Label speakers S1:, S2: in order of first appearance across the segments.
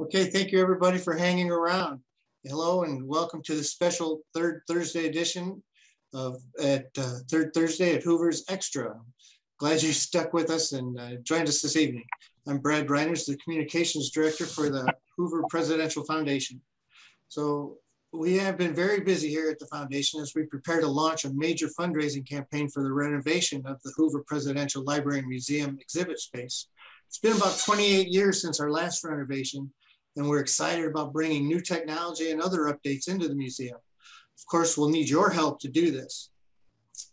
S1: Okay, thank you everybody for hanging around. Hello and welcome to the special third Thursday edition of Third Thursday at Hoover's Extra. Glad you stuck with us and joined us this evening. I'm Brad Reiners, the Communications Director for the Hoover Presidential Foundation. So we have been very busy here at the Foundation as we prepare to launch a major fundraising campaign for the renovation of the Hoover Presidential Library and Museum exhibit space. It's been about 28 years since our last renovation, and we're excited about bringing new technology and other updates into the museum. Of course, we'll need your help to do this.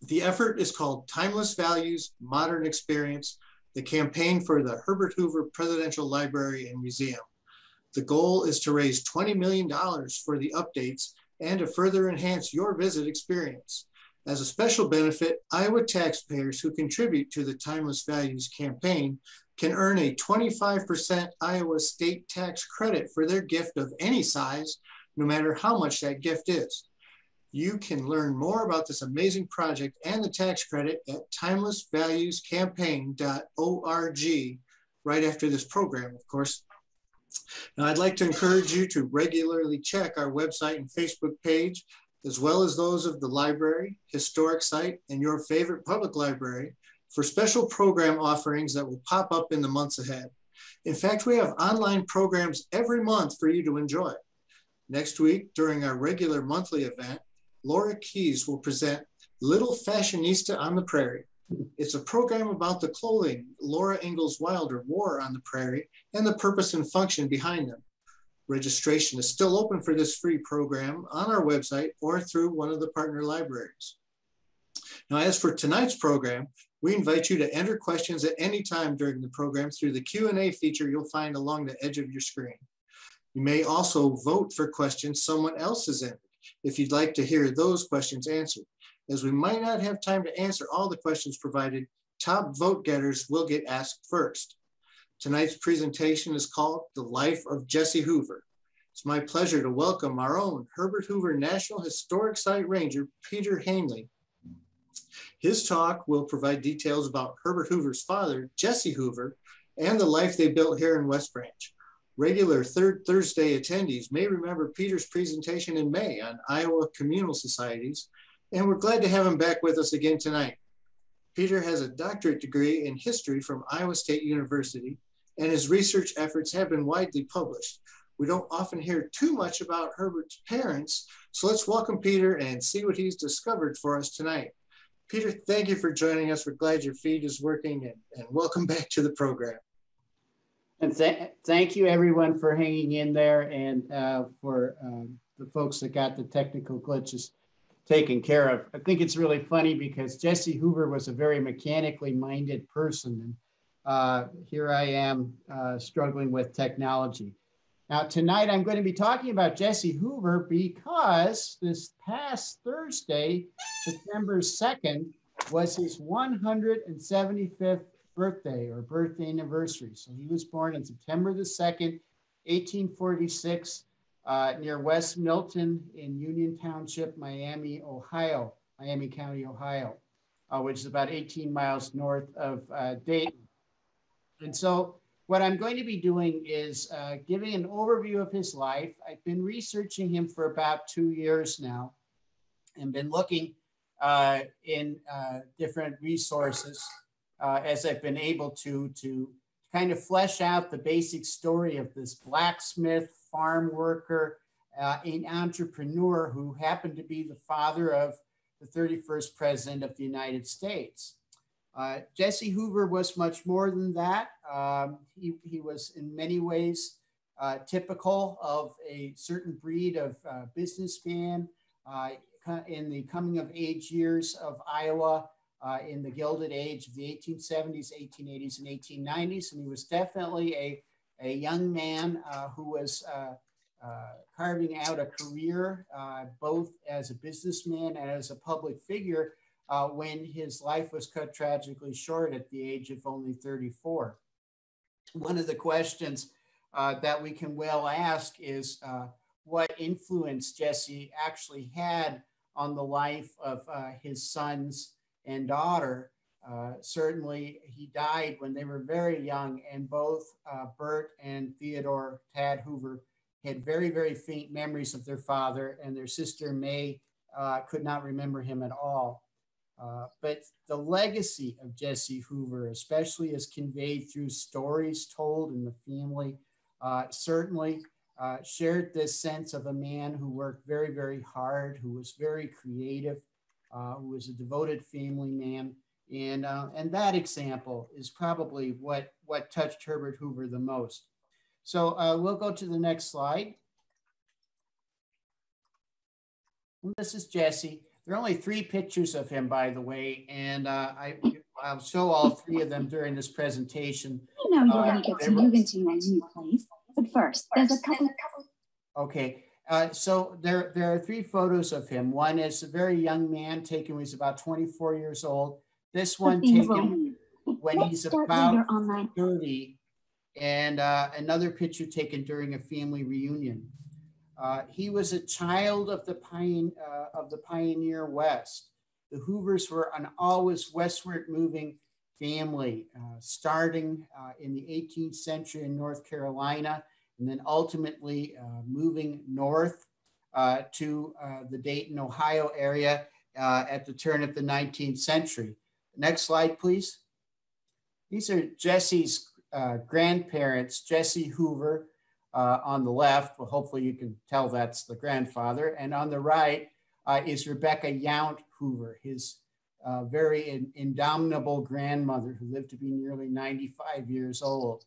S1: The effort is called Timeless Values, Modern Experience, the campaign for the Herbert Hoover Presidential Library and Museum. The goal is to raise $20 million for the updates and to further enhance your visit experience. As a special benefit, Iowa taxpayers who contribute to the Timeless Values campaign can earn a 25% Iowa state tax credit for their gift of any size, no matter how much that gift is. You can learn more about this amazing project and the tax credit at timelessvaluescampaign.org right after this program, of course. Now, I'd like to encourage you to regularly check our website and Facebook page, as well as those of the library, historic site, and your favorite public library for special program offerings that will pop up in the months ahead. In fact, we have online programs every month for you to enjoy. Next week, during our regular monthly event, Laura Keyes will present Little Fashionista on the Prairie. It's a program about the clothing Laura Ingalls Wilder wore on the prairie and the purpose and function behind them. Registration is still open for this free program on our website or through one of the partner libraries. Now, as for tonight's program, we invite you to enter questions at any time during the program through the Q&A feature you'll find along the edge of your screen. You may also vote for questions someone else has entered if you'd like to hear those questions answered. As we might not have time to answer all the questions provided, top vote getters will get asked first. Tonight's presentation is called The Life of Jesse Hoover. It's my pleasure to welcome our own Herbert Hoover National Historic Site Ranger, Peter Hanley. His talk will provide details about Herbert Hoover's father, Jesse Hoover, and the life they built here in West Branch. Regular Third Thursday attendees may remember Peter's presentation in May on Iowa communal societies, and we're glad to have him back with us again tonight. Peter has a doctorate degree in history from Iowa State University, and his research efforts have been widely published. We don't often hear too much about Herbert's parents, so let's welcome Peter and see what he's discovered for us tonight. Peter, thank you for joining us. We're glad your feed is working, and welcome back to the program.
S2: And thank you everyone for hanging in there, and for the folks that got the technical glitches taken care of. I think it's really funny because Jesse Hoover was a very mechanically minded person, and here I am struggling with technology. Now tonight I'm going to be talking about Jesse Hoover because this past Thursday, September 2nd, was his 175th birthday or birthday anniversary. So he was born on September the 2nd, 1846, near West Milton in Union Township, Miami, Ohio, Miami County, Ohio, which is about 18 miles north of Dayton. And so what I'm going to be doing is giving an overview of his life. I've been researching him for about 2 years now and been looking in different resources as I've been able to kind of flesh out the basic story of this blacksmith, farm worker, an entrepreneur who happened to be the father of the 31st president of the United States. Jesse Hoover was much more than that. He was in many ways typical of a certain breed of businessman in the coming of age years of Iowa in the Gilded Age of the 1870s, 1880s, and 1890s. And he was definitely a young man who was carving out a career both as a businessman and as a public figure when his life was cut tragically short at the age of only 34. One of the questions that we can well ask is what influence Jesse actually had on the life of his sons and daughter Certainly, he died when they were very young, and both Bert and Theodore Tad Hoover had very, very faint memories of their father, and their sister May could not remember him at all. But the legacy of Jesse Hoover, especially as conveyed through stories told in the family, certainly shared this sense of a man who worked very, very hard, who was very creative, who was a devoted family man. And that example is probably what touched Herbert Hoover the most. So we'll go to the next slide. And this is Jesse. There are only 3 pictures of him, by the way, and I'll show all 3 of them during this presentation.
S3: I know you're going to get to move into your new place, but first, there's a couple.
S2: Okay, so there are 3 photos of him. One is a very young man taken when he's about 24 years old. This one taken when he's about 30, and another picture taken during a family reunion. He was a child of the pioneer West. The Hoovers were an always westward moving family, starting in the 18th century in North Carolina, and then ultimately moving north to the Dayton, Ohio area at the turn of the 19th century. Next slide, please. These are Jesse's grandparents, Jesse Hoover, on the left. Well, hopefully you can tell that's the grandfather. And on the right is Rebecca Yount Hoover, his very indomitable grandmother who lived to be nearly 95 years old.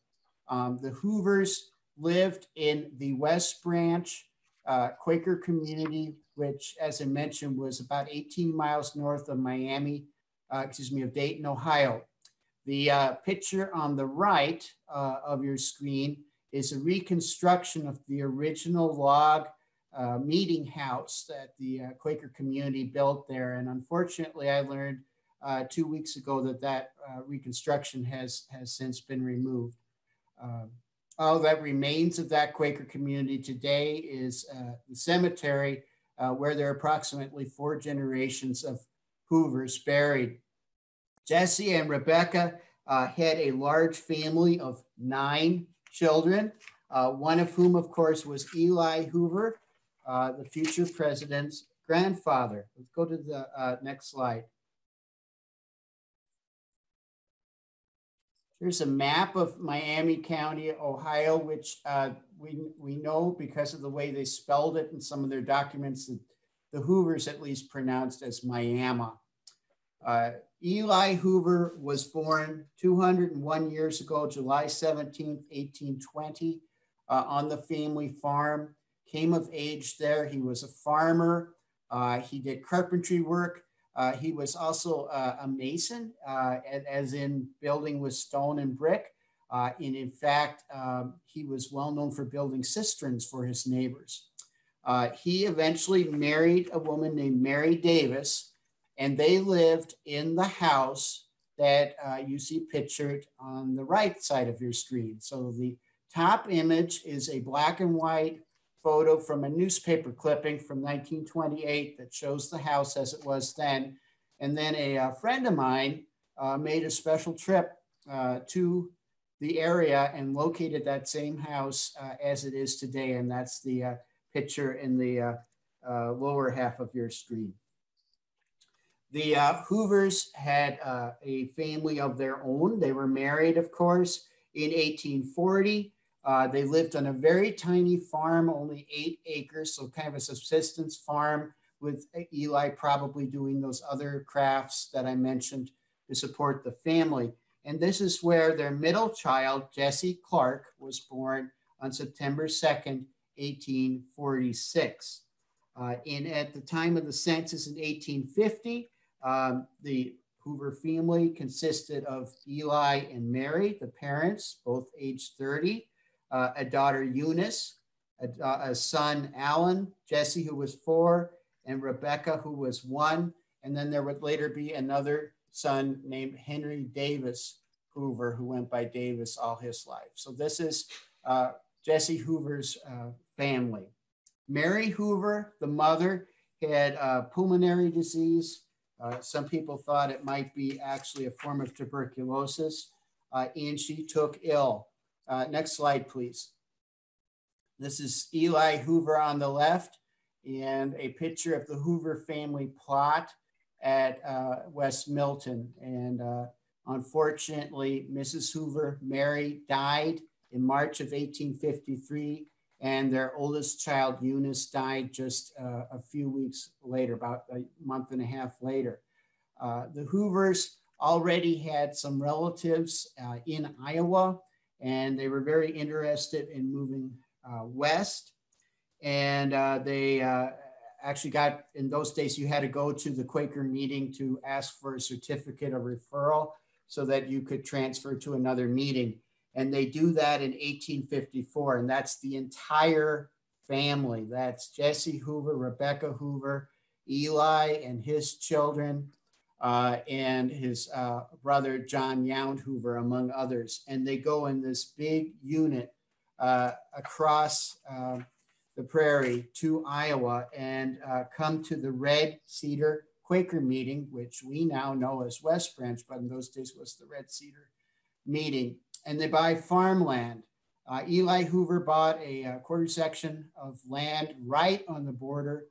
S2: The Hoovers lived in the West Branch Quaker community, which, as I mentioned, was about 18 miles north of of Dayton, Ohio. The picture on the right of your screen is a reconstruction of the original log meeting house that the Quaker community built there. And unfortunately, I learned 2 weeks ago that reconstruction has since been removed. All that remains of that Quaker community today is the cemetery where there are approximately 4 generations of Hoovers buried. Jesse and Rebecca had a large family of 9 children, one of whom, of course, was Eli Hoover, the future president's grandfather. Let's go to the next slide. Here's a map of Miami County, Ohio, which we know because of the way they spelled it in some of their documents that the Hoovers at least pronounced as Miami. Eli Hoover was born 201 years ago, July 17th, 1820, on the family farm, came of age there. He was a farmer. He did carpentry work. He was also a mason, as in building with stone and brick. And in fact, he was well known for building cisterns for his neighbors. He eventually married a woman named Mary Davis, and they lived in the house that you see pictured on the right side of your screen. So the top image is a black and white photo from a newspaper clipping from 1928 that shows the house as it was then. And then a friend of mine made a special trip to the area and located that same house as it is today. And that's the picture in the lower half of your screen. The Hoovers had a family of their own. They were married, of course, in 1840. They lived on a very tiny farm, only 8 acres, so kind of a subsistence farm, with Eli probably doing those other crafts that I mentioned to support the family. And this is where their middle child, Jesse Clark, was born on September 2nd, 1846. And at the time of the census in 1850, the Hoover family consisted of Eli and Mary, the parents, both aged 30, a daughter Eunice, a son Alan, Jesse, who was 4, and Rebecca, who was 1. And then there would later be another son named Henry Davis Hoover, who went by Davis all his life. So this is Jesse Hoover's family. Mary Hoover, the mother, had pulmonary disease. Some people thought it might be actually a form of tuberculosis, and she took ill. Next slide, please. This is Eli Hoover on the left and a picture of the Hoover family plot at West Milton. And unfortunately, Mrs. Hoover, Mary, died in March of 1853, and their oldest child, Eunice, died just a few weeks later, about a month and a half later. The Hoovers already had some relatives in Iowa, and they were very interested in moving west. And they actually got, in those days, you had to go to the Quaker meeting to ask for a certificate of referral so that you could transfer to another meeting. And they do that in 1854, and that's the entire family. That's Jesse Hoover, Rebecca Hoover, Eli and his children, and his brother John Yount Hoover, among others. And they go in this big unit across the prairie to Iowa and come to the Red Cedar Quaker meeting, which we now know as West Branch, but in those days was the Red Cedar meeting. And they buy farmland. Eli Hoover bought a quarter section of land right on the border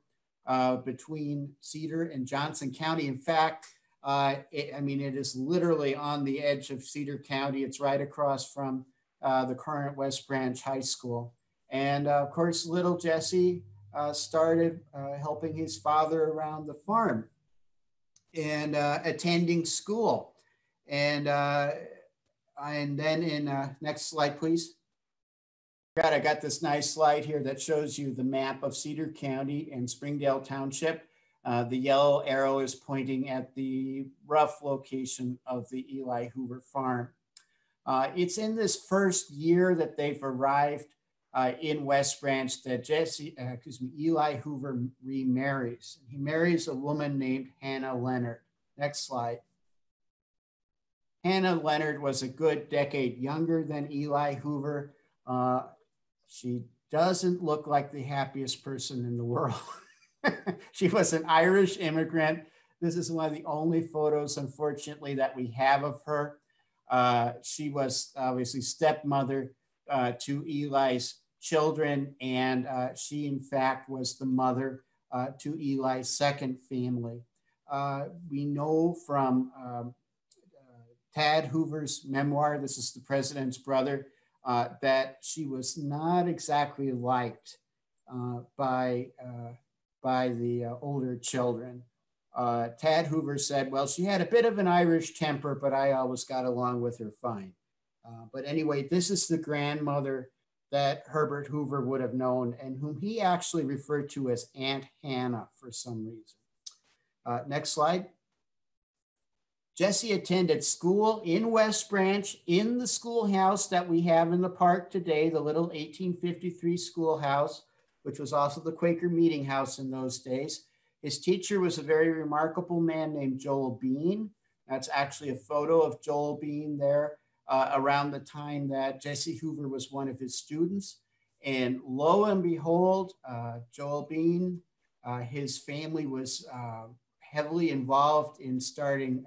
S2: between Cedar and Johnson County. In fact, it is literally on the edge of Cedar County. It's right across from the current West Branch High School. And of course, little Jesse started helping his father around the farm and attending school. And then in next slide, please. I got this nice slide here that shows you the map of Cedar County and Springdale Township. The yellow arrow is pointing at the rough location of the Eli Hoover farm. It's in this first year that they've arrived in West Branch that Eli Hoover remarries. He marries a woman named Hannah Leonard. Next slide. Hannah Leonard was a good decade younger than Eli Hoover. She doesn't look like the happiest person in the world. She was an Irish immigrant. This is one of the only photos, unfortunately, that we have of her. She was obviously stepmother to Eli's children, and she, in fact, was the mother to Eli's second family. We know from Tad Hoover's memoir, this is the president's brother, that she was not exactly liked by the older children. Tad Hoover said, well, she had a bit of an Irish temper, but I always got along with her fine. But anyway, this is the grandmother that Herbert Hoover would have known and whom he actually referred to as Aunt Hannah for some reason. Next slide. Jesse attended school in West Branch in the schoolhouse that we have in the park today, the little 1853 schoolhouse, which was also the Quaker meeting house in those days. His teacher was a very remarkable man named Joel Bean. That's actually a photo of Joel Bean there around the time that Jesse Hoover was one of his students. And lo and behold, Joel Bean, his family was heavily involved in starting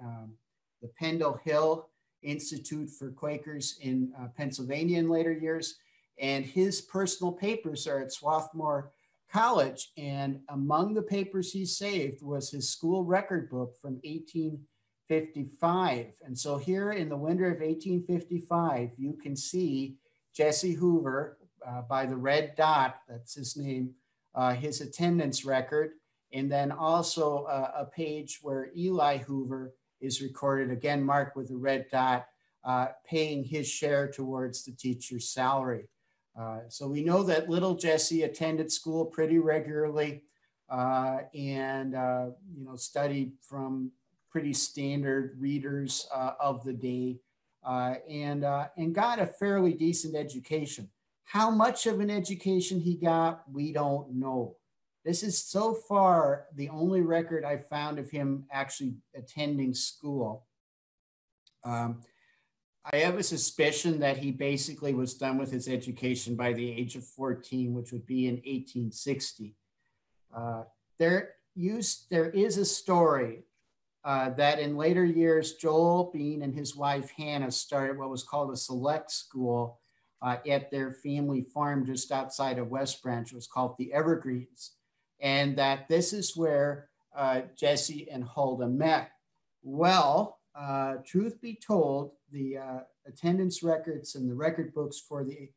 S2: the Pendle Hill Institute for Quakers in Pennsylvania in later years. And his personal papers are at Swarthmore College. And among the papers he saved was his school record book from 1855. And so here in the winter of 1855, you can see Jesse Hoover by the red dot, that's his name, his attendance record. And then also a page where Eli Hoover is recorded, again marked with a red dot, paying his share towards the teacher's salary. So we know that little Jesse attended school pretty regularly and studied from pretty standard readers of the day and got a fairly decent education. How much of an education he got, we don't know. This is so far the only record I found of him actually attending school. I have a suspicion that he basically was done with his education by the age of 14, which would be in 1860. There is a story that in later years, Joel Bean and his wife Hannah started what was called a select school at their family farm just outside of West Branch. It was called the Evergreens. And that this is where Jesse and Huldah met. Well, truth be told, the attendance records and the record books for the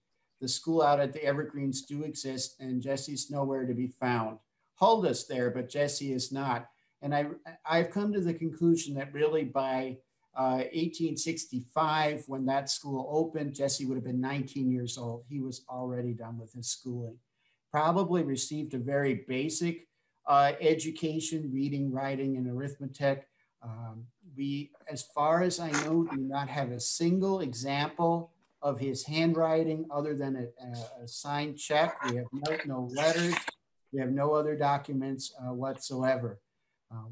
S2: school out at the Evergreens do exist, and Jesse's nowhere to be found. Huldah's there, but Jesse is not. And I've come to the conclusion that really by 1865, when that school opened, Jesse would have been 19 years old. He was already done with his schooling. Probably received a very basic education, reading, writing, and arithmetic. We, as far as I know, do not have a single example of his handwriting other than a signed check. We have no letters. We have no other documents whatsoever.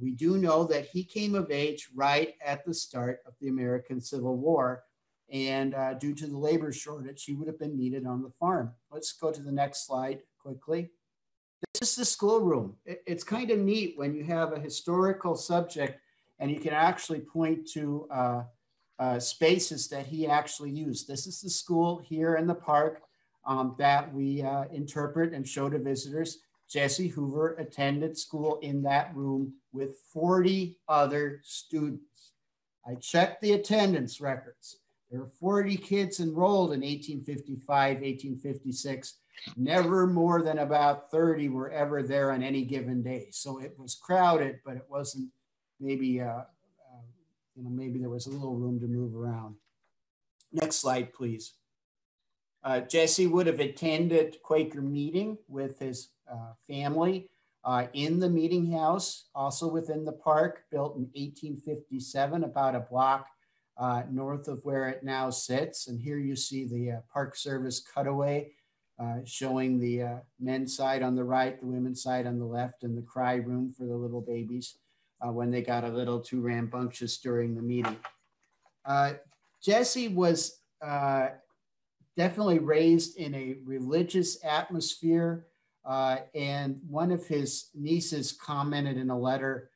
S2: We do know that he came of age right at the start of the American Civil War, and due to the labor shortage, he would have been needed on the farm. Let's go to the next slide quickly. This is the schoolroom. It's kind of neat when you have a historical subject and you can actually point to spaces that he actually used. This is the school here in the park that we interpret and show to visitors. Jesse Hoover attended school in that room with 40 other students. I checked the attendance records. There were 40 kids enrolled in 1855, 1856. Never more than about 30 were ever there on any given day. So it was crowded, but it wasn't maybe, maybe there was a little room to move around. Next slide, please. Jesse would have attended Quaker meeting with his family in the meeting house, also within the park, built in 1857, about a block north of where it now sits. And here you see the Park Service cutaway showing the men's side on the right, the women's side on the left, and the cry room for the little babies when they got a little too rambunctious during the meeting. Jesse was definitely raised in a religious atmosphere. And one of his nieces commented in a letter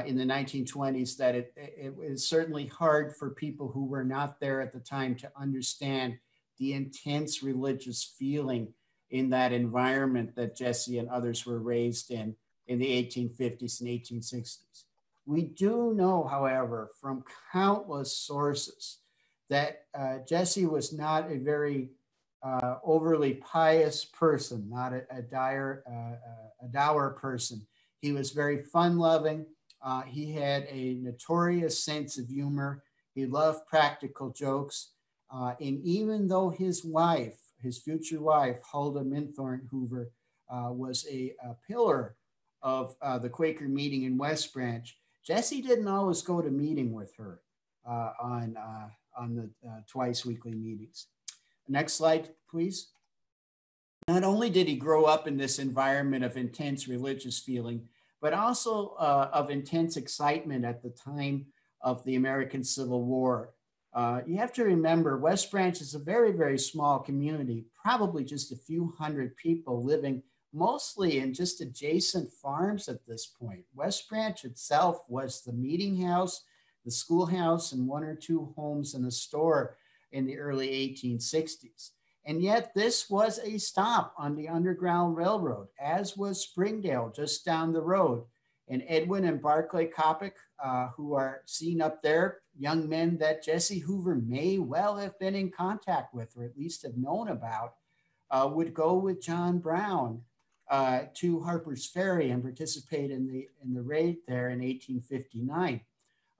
S2: in the 1920s that it was certainly hard for people who were not there at the time to understand the intense religious feeling in that environment that Jesse and others were raised in the 1850s and 1860s. We do know, however, from countless sources that Jesse was not a very overly pious person, not a dour person. He was very fun-loving. He had a notorious sense of humor. He loved practical jokes. And even though his wife, his future wife, Huldah Minthorne Hoover, was a pillar of the Quaker meeting in West Branch, Jesse didn't always go to meeting with her on the twice weekly meetings. Next slide, please. Not only did he grow up in this environment of intense religious feeling, but also of intense excitement at the time of the American Civil War. You have to remember, West Branch is a very, very small community, probably just a few hundred people living mostly in just adjacent farms at this point. West Branch itself was the meeting house, the schoolhouse, and one or two homes and a store in the early 1860s. And yet this was a stop on the Underground Railroad, as was Springdale just down the road. And Edwin and Barclay Coppock, who are seen up there, young men that Jesse Hoover may well have been in contact with, or at least have known about, would go with John Brown to Harper's Ferry and participate in the raid there in 1859.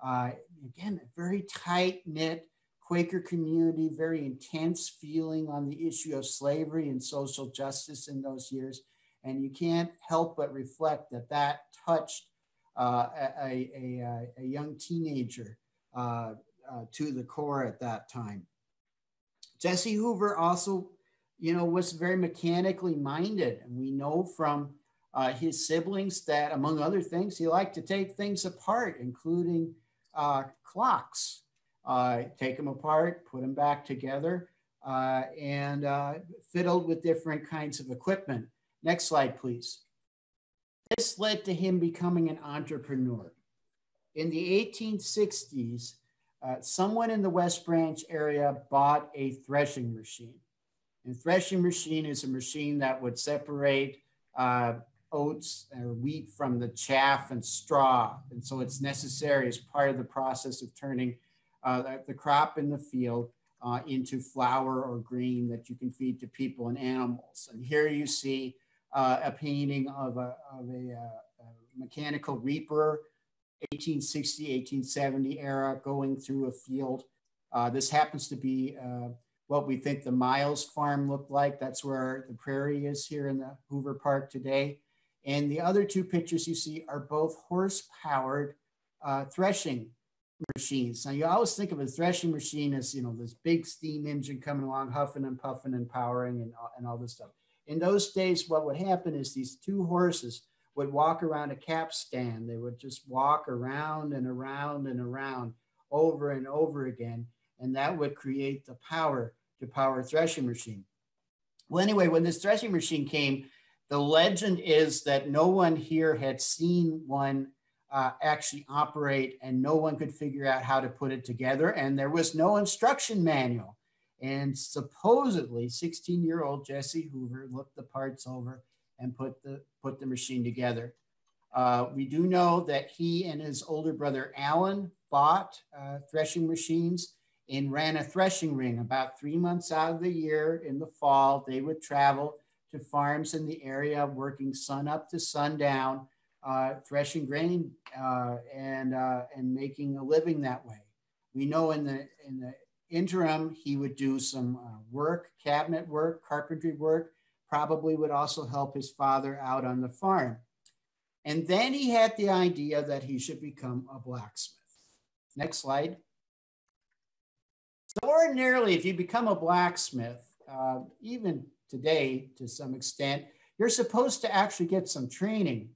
S2: Again, a very tight-knit Quaker community, very intense feeling on the issue of slavery and social justice in those years. And you can't help but reflect that that touched a young teenager to the core at that time. Jesse Hoover also, was very mechanically minded. And we know from his siblings that, among other things, he liked to take things apart, including clocks. Take them apart, put them back together, and fiddled with different kinds of equipment. Next slide, please. This led to him becoming an entrepreneur. In the 1860s, someone in the West Branch area bought a threshing machine. And threshing machine is a machine that would separate oats or wheat from the chaff and straw. And so it's necessary as part of the process of turning the crop in the field into flour or grain that you can feed to people and animals. And here you see a painting of a mechanical reaper, 1860, 1870 era, going through a field. This happens to be what we think the Miles farm looked like. That's where the prairie is here in the Hoover Park today. And the other two pictures you see are both horse-powered threshing machines. Now you always think of a threshing machine as, you know, this big steam engine coming along, huffing and puffing and powering and all this stuff. In those days, what would happen is these two horses would walk around a capstan. They would just walk around and around and around over and over again. And that would create the power to power a threshing machine. Well, anyway, when this threshing machine came, the legend is that no one here had seen one actually operate, and no one could figure out how to put it together. And there was no instruction manual. And supposedly 16-year-old Jesse Hoover looked the parts over and put the machine together. We do know that he and his older brother Alan bought threshing machines and ran a threshing ring about 3 months out of the year. In the fall, they would travel to farms in the area, working sun up to sundown, threshing grain and making a living that way. We know in the interim, he would do some work, cabinet work, carpentry work, probably would also help his father out on the farm. And then he had the idea that he should become a blacksmith. Next slide. So ordinarily, if you become a blacksmith, even today to some extent, you're supposed to actually get some training.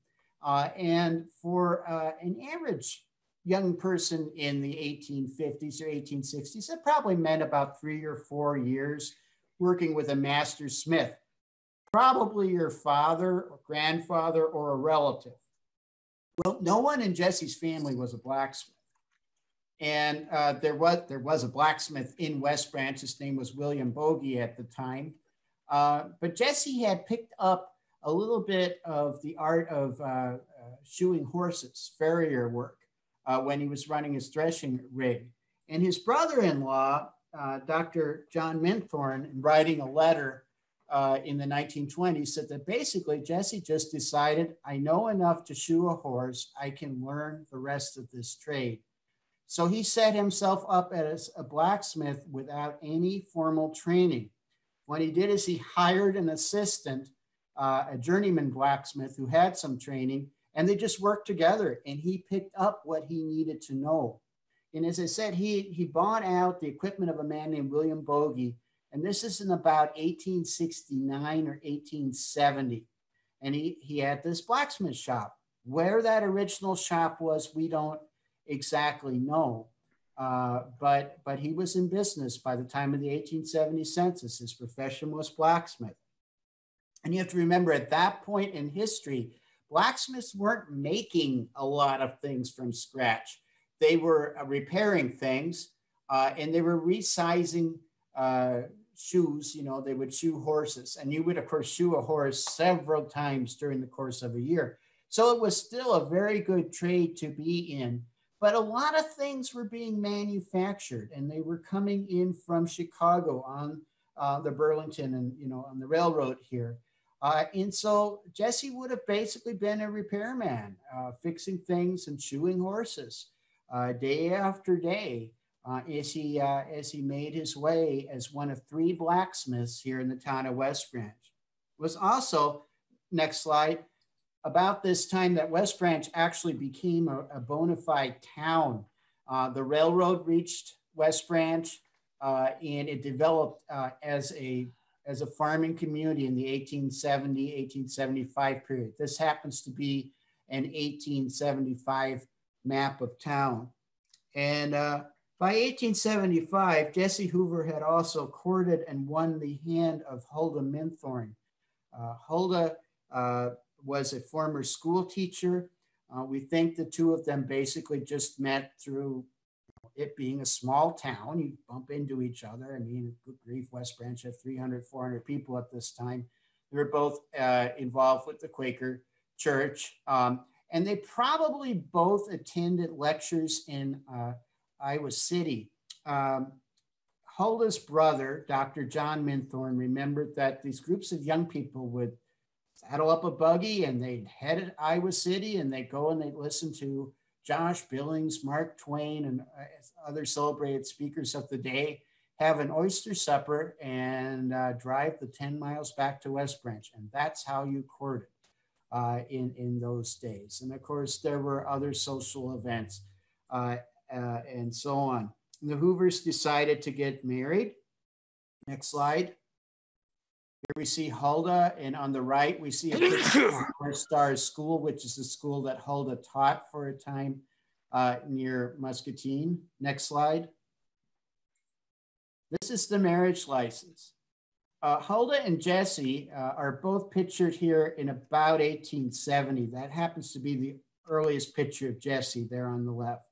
S2: And for an average young person in the 1850s or 1860s, it probably meant about 3 or 4 years working with a master smith, probably your father or grandfather or a relative. Well, no one in Jesse's family was a blacksmith. And there was a blacksmith in West Branch. His name was William Bogey at the time. But Jesse had picked up a little bit of the art of shoeing horses, farrier work, when he was running his threshing rig. And his brother-in-law, Dr. John Minthorn, writing a letter in the 1920s, said that basically Jesse just decided, I know enough to shoe a horse, I can learn the rest of this trade. So he set himself up as a blacksmith without any formal training. What he did is he hired an assistant, a journeyman blacksmith who had some training, and they just worked together, and he picked up what he needed to know. And as I said, he bought out the equipment of a man named William Bogey, and this is in about 1869 or 1870. And he had this blacksmith shop. Where that original shop was, we don't exactly know, but he was in business by the time of the 1870 census. His profession was blacksmith. And you have to remember, at that point in history, blacksmiths weren't making a lot of things from scratch. They were repairing things, and they were resizing shoes. You know, they would shoe horses, and you would, of course, shoe a horse several times during the course of a year. So it was still a very good trade to be in. But a lot of things were being manufactured, and they were coming in from Chicago on the Burlington and, you know, on the railroad here. And so Jesse would have basically been a repairman, fixing things and shoeing horses day after day as he made his way as one of 3 blacksmiths here in the town of West Branch. It was also, next slide, about this time that West Branch actually became a bona fide town. The railroad reached West Branch, and it developed as a farming community in the 1870, 1875 period. This happens to be an 1875 map of town. And by 1875, Jesse Hoover had also courted and won the hand of Huldah Minthorn. Huldah was a former school teacher. We think the two of them basically just met through it being a small town. You bump into each other. I mean, good grief, West Branch had 300, 400 people at this time. They were both involved with the Quaker Church. And they probably both attended lectures in Iowa City. Huldah's brother, Dr. John Minthorn, remembered that these groups of young people would saddle up a buggy and they'd head to Iowa City and they'd go and they'd listen to Josh Billings, Mark Twain, and other celebrated speakers of the day, have an oyster supper and drive the 10 miles back to West Branch. And that's how you courted in those days. And of course, there were other social events and so on. And the Hoovers decided to get married. Next slide. Here we see Huldah, and on the right, we see a picture of North Stars School, which is the school that Huldah taught for a time near Muscatine. Next slide. This is the marriage license. Huldah and Jesse are both pictured here in about 1870. That happens to be the earliest picture of Jesse there on the left.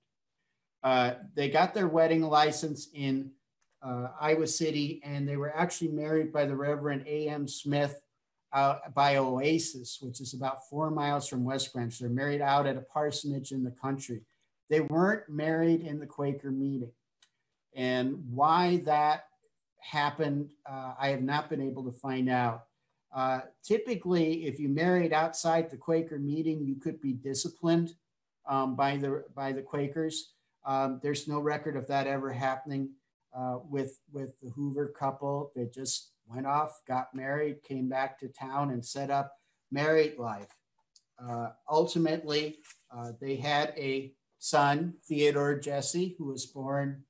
S2: They got their wedding license in Iowa City, and they were actually married by the Reverend A.M. Smith by Oasis, which is about 4 miles from West Branch. They're married out at a parsonage in the country. They weren't married in the Quaker meeting. And why that happened, I have not been able to find out. Typically, if you married outside the Quaker meeting, you could be disciplined by the Quakers. There's no record of that ever happening with the Hoover couple. They just went off, got married, came back to town and set up married life. Ultimately, they had a son, Theodore Jesse, who was born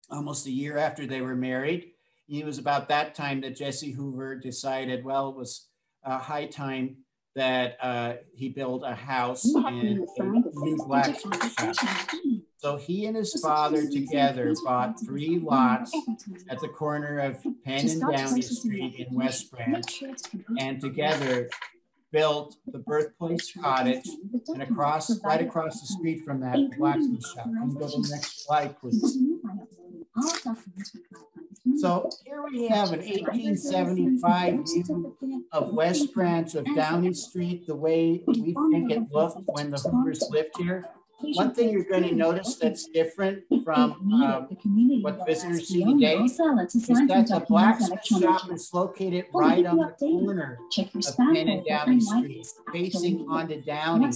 S2: almost a year after they were married. It was about that time that Jesse Hoover decided, well, it was high time that he built a house and a new blacksmith shop. So he and his father together bought 3 lots at the corner of Penn and Downey Street in West Branch, and together built the Birthplace Cottage, and right across the street from that, the blacksmith shop. Can you go to the next slide, please? So here we have an 1875 view of West Branch of Downey Street, the way we think it looked when the Hoovers lived here. One thing you're going to notice that's different from what visitors see today is that the blacksmith shop is located right on the corner of Penn and Downey Street, facing onto Downey.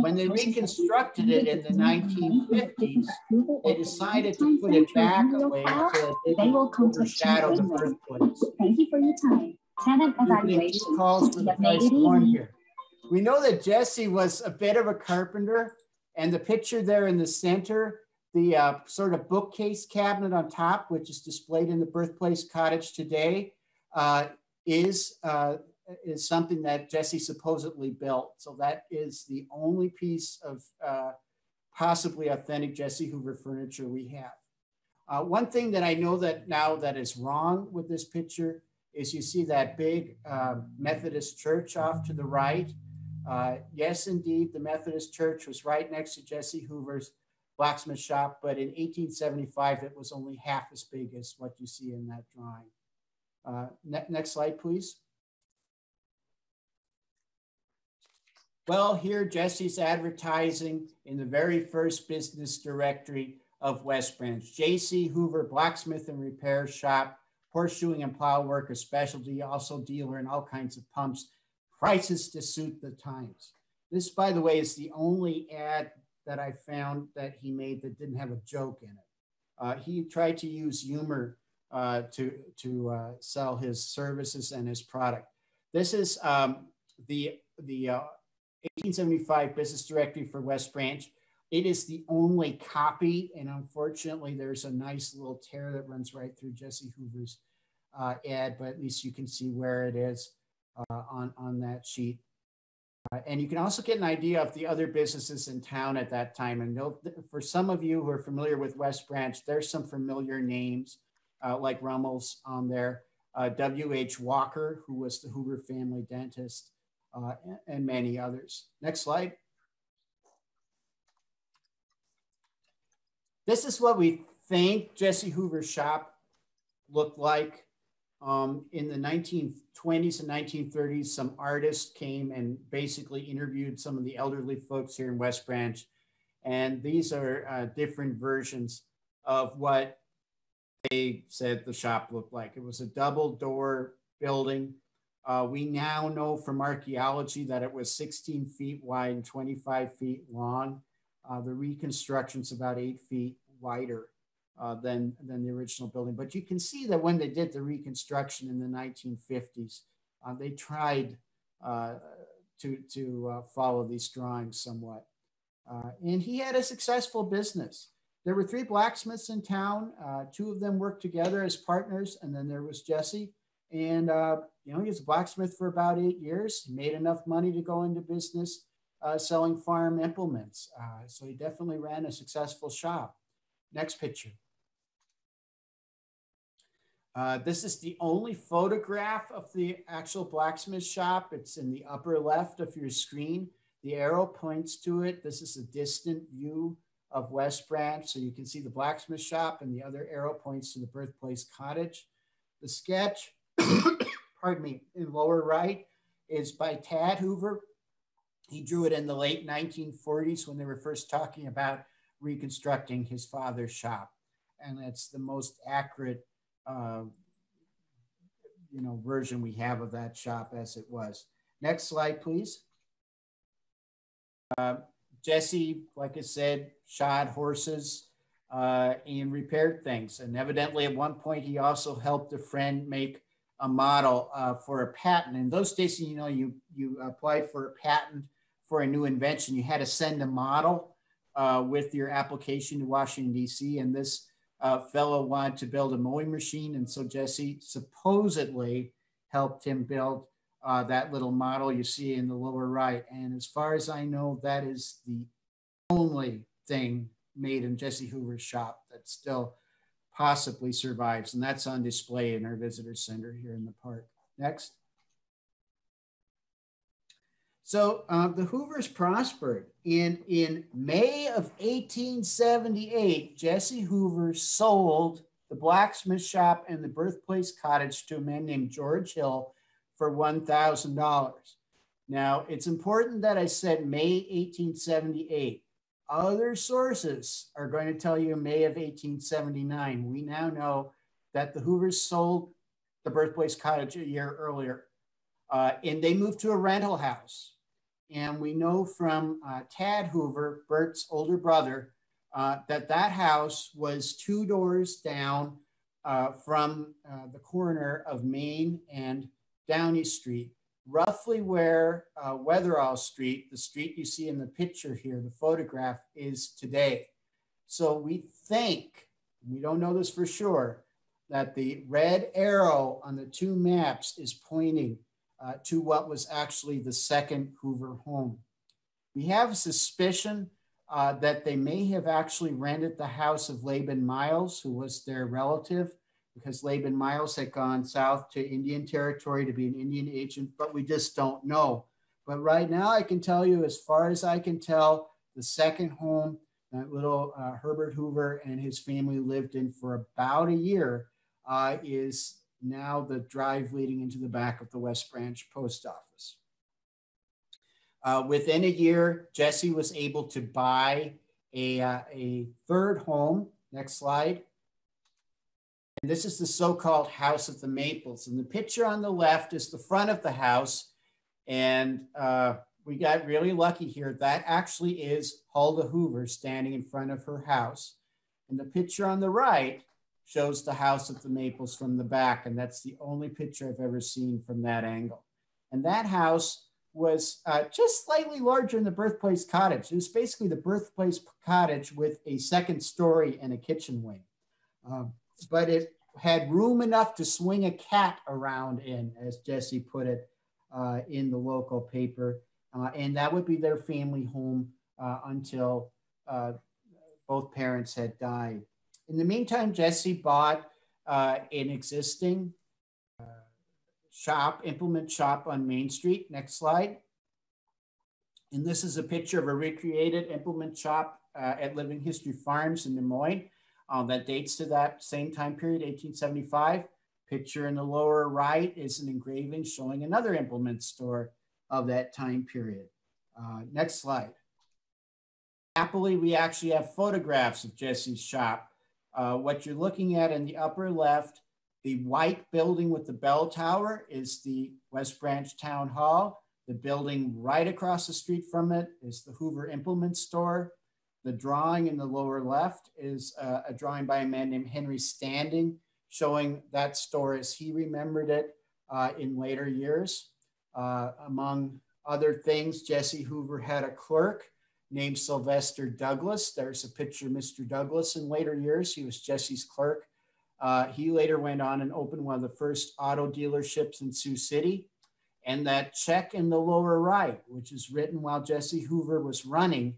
S2: When they reconstructed it in the 1950s, they decided to put it back a way so that it didn't overshadow the birthplace.
S3: Thank you for your time. Tenant evaluation.
S2: Calls for the price one here. We know that Jesse was a bit of a carpenter. And the picture there in the center, the sort of bookcase cabinet on top, which is displayed in the Birthplace Cottage today, is something that Jesse supposedly built. So that is the only piece of possibly authentic Jesse Hoover furniture we have. One thing that I know that now that is wrong with this picture is you see that big Methodist church off to the right. Yes, indeed, the Methodist Church was right next to Jesse Hoover's blacksmith shop, but in 1875, it was only half as big as what you see in that drawing. Next slide, please. Well, here Jesse's advertising in the very first business directory of West Branch. J.C. Hoover, blacksmith and repair shop, horseshoeing and plow work, a specialty, also dealer in all kinds of pumps. Prices to suit the times. This, by the way, is the only ad that I found that he made that didn't have a joke in it. He tried to use humor to sell his services and his product. This is the 1875 business directory for West Branch. It is the only copy, and unfortunately, there's a nice little tear that runs right through Jesse Hoover's ad, but at least you can see where it is. On that sheet. And you can also get an idea of the other businesses in town at that time. And for some of you who are familiar with West Branch, there's some familiar names like Rummel's on there, W.H. Walker, who was the Hoover family dentist, and many others. Next slide. This is what we think Jesse Hoover's shop looked like. In the 1920s and 1930s, some artists came and basically interviewed some of the elderly folks here in West Branch. And these are different versions of what they said the shop looked like. It was a double door building. We now know from archaeology that it was 16 feet wide and 25 feet long. The reconstruction's about 8 feet wider than the original building. But you can see that when they did the reconstruction in the 1950s, they tried to follow these drawings somewhat. And he had a successful business. There were 3 blacksmiths in town. 2 of them worked together as partners, and then there was Jesse. And he was a blacksmith for about 8 years. He made enough money to go into business selling farm implements. So he definitely ran a successful shop. Next picture. This is the only photograph of the actual blacksmith shop. It's in the upper left of your screen. The arrow points to it. This is a distant view of West Branch. So you can see the blacksmith shop, and the other arrow points to the birthplace cottage. The sketch, pardon me, in lower right is by Tad Hoover. He drew it in the late 1940s when they were first talking about reconstructing his father's shop. And that's the most accurate version we have of that shop as it was. Next slide, please. Jesse, like I said, shod horses and repaired things. And evidently at one point, he also helped a friend make a model for a patent. In those days, you applied for a patent for a new invention. You had to send a model with your application to Washington, D.C. And this fellow wanted to build a mowing machine. And so Jesse supposedly helped him build that little model you see in the lower right. And as far as I know, that is the only thing made in Jesse Hoover's shop that still possibly survives. And that's on display in our visitor center here in the park. Next. So the Hoovers prospered. In May of 1878, Jesse Hoover sold the blacksmith shop and the birthplace cottage to a man named George Hill for $1,000. Now, it's important that I said May 1878. Other sources are going to tell you May of 1879. We now know that the Hoovers sold the birthplace cottage a year earlier, and they moved to a rental house. And we know from Tad Hoover, Bert's older brother, that house was 2 doors down from the corner of Main and Downey Street, roughly where Weatherall Street, the street you see in the picture here, the photograph, is today. So we think, we don't know this for sure, that the red arrow on the 2 maps is pointing to what was actually the second Hoover home. We have a suspicion that they may have actually rented the house of Laban Miles, who was their relative, because Laban Miles had gone south to Indian Territory to be an Indian agent, but we just don't know. But right now I can tell you, as far as I can tell, the second home that little Herbert Hoover and his family lived in for about a year is now the drive leading into the back of the West Branch post office. Within a year, Jesse was able to buy a third home. Next slide. And this is the so-called House of the Maples. And the picture on the left is the front of the house. And we got really lucky here. That actually is Huldah Hoover standing in front of her house. And the picture on the right shows the House of the Maples from the back. And that's the only picture I've ever seen from that angle. And that house was just slightly larger than the birthplace cottage. It was basically the birthplace cottage with a second story and a kitchen wing. But it had room enough to swing a cat around in, as Jesse put it in the local paper. And that would be their family home until both parents had died. In the meantime, Jesse bought an existing implement shop on Main Street. Next slide. And this is a picture of a recreated implement shop at Living History Farms in Des Moines. That dates to that same time period, 1875. Picture in the lower right is an engraving showing another implement store of that time period. Next slide. Happily, we actually have photographs of Jesse's shop. What you're looking at in the upper left, the white building with the bell tower is the West Branch Town Hall. The building right across the street from it is the Hoover Implement Store. The drawing in the lower left is a drawing by a man named Henry Standing, showing that store as he remembered it in later years. Among other things, Jesse Hoover had a clerk named Sylvester Douglas. There's a picture of Mr. Douglas in later years. He was Jesse's clerk. He later went on and opened one of the first auto dealerships in Sioux City. And that check in the lower right, which is written while Jesse Hoover was running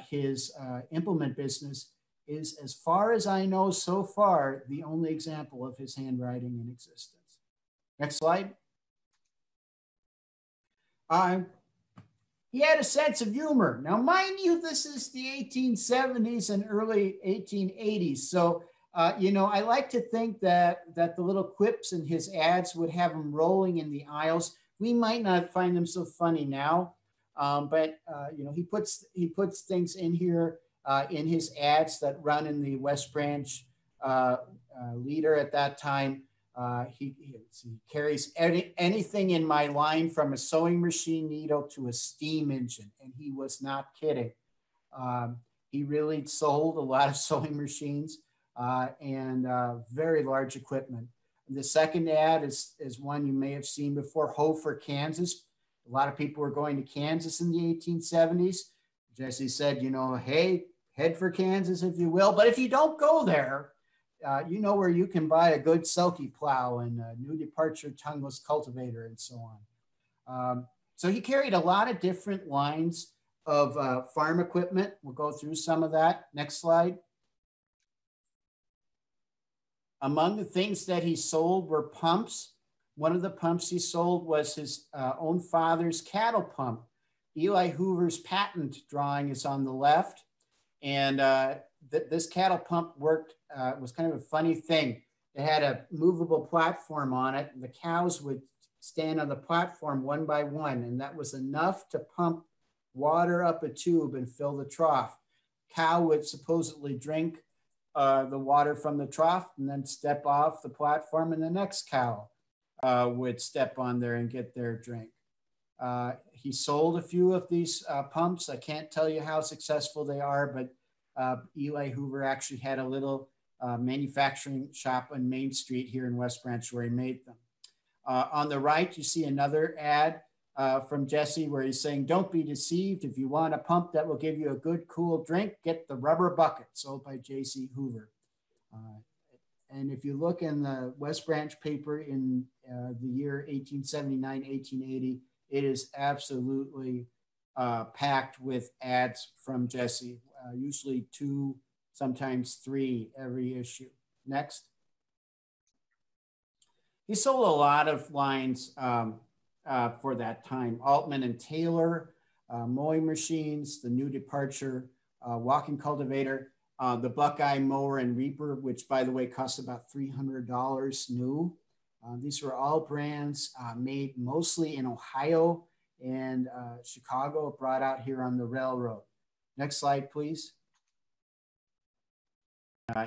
S2: his implement business, is, as far as I know so far, the only example of his handwriting in existence. Next slide. He had a sense of humor. Now, mind you, this is the 1870s and early 1880s. So, you know, I like to think that the little quips in his ads would have him rolling in the aisles. We might not find them so funny now, but you know, he puts things in here in his ads that run in the West Branch Leader at that time. He carries anything in my line from a sewing machine needle to a steam engine, and he was not kidding. He really sold a lot of sewing machines and very large equipment. The second ad is one you may have seen before, Hoe for Kansas. A lot of people were going to Kansas in the 1870s. Jesse said, you know, hey, head for Kansas if you will, but if you don't go there, you know where you can buy a good Selkie plow and a New Departure tongueless cultivator and so on. So he carried a lot of different lines of farm equipment. We'll go through some of that. Next slide. Among the things that he sold were pumps. One of the pumps he sold was his own father's cattle pump. Eli Hoover's patent drawing is on the left. And this cattle pump worked, was kind of a funny thing. It had a movable platform on it. And the cows would stand on the platform one by one, and that was enough to pump water up a tube and fill the trough. Cow would supposedly drink the water from the trough and then step off the platform, and the next cow would step on there and get their drink. He sold a few of these pumps. I can't tell you how successful they are, but Eli Hoover actually had a little manufacturing shop on Main Street here in West Branch where he made them. On the right, you see another ad from Jesse where he's saying, don't be deceived. If you want a pump that will give you a good, cool drink, get the rubber bucket, sold by Jesse Hoover. And if you look in the West Branch paper in the year 1879, 1880, it is absolutely packed with ads from Jesse, usually 2, sometimes 3 every issue. Next. He sold a lot of lines for that time. Altman and Taylor, mowing machines, the New Departure, walking cultivator, the Buckeye mower and reaper, which by the way cost about $300 new. These were all brands made mostly in Ohio and Chicago, brought out here on the railroad. Next slide, please.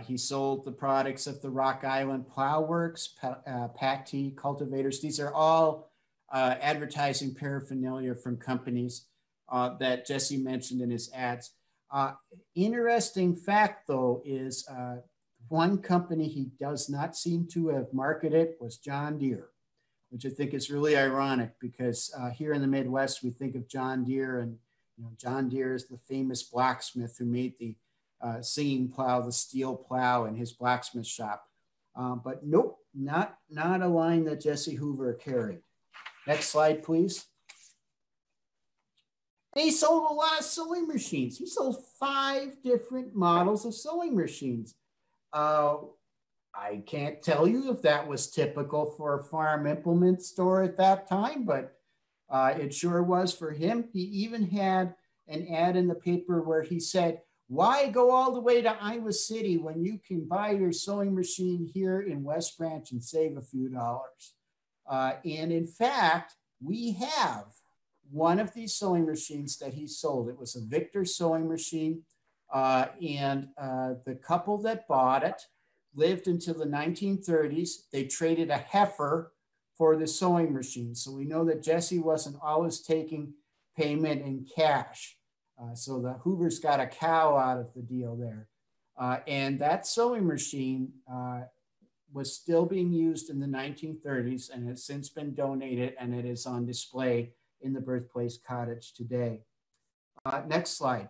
S2: He sold the products of the Rock Island Plow Works, Pack-T cultivators. These are all advertising paraphernalia from companies that Jesse mentioned in his ads. Interesting fact, though, is one company he does not seem to have marketed was John Deere, which I think is really ironic because here in the Midwest, we think of John Deere, and you know, John Deere is the famous blacksmith who made the singing plow, the steel plow in his blacksmith shop. But nope, not a line that Jesse Hoover carried. Next slide, please. And he sold a lot of sewing machines. He sold 5 different models of sewing machines. I can't tell you if that was typical for a farm implement store at that time, but it sure was for him. He even had an ad in the paper where he said, Why go all the way to Iowa City when you can buy your sewing machine here in West Branch and save a few dollars? And in fact, we have one of these sewing machines that he sold. It was a Victor sewing machine. The couple that bought it lived until the 1930s. They traded a heifer for the sewing machine. So we know that Jesse wasn't always taking payment in cash. So the Hoovers got a cow out of the deal there. And that sewing machine was still being used in the 1930s and has since been donated, and it is on display in the Birthplace Cottage today. Next slide.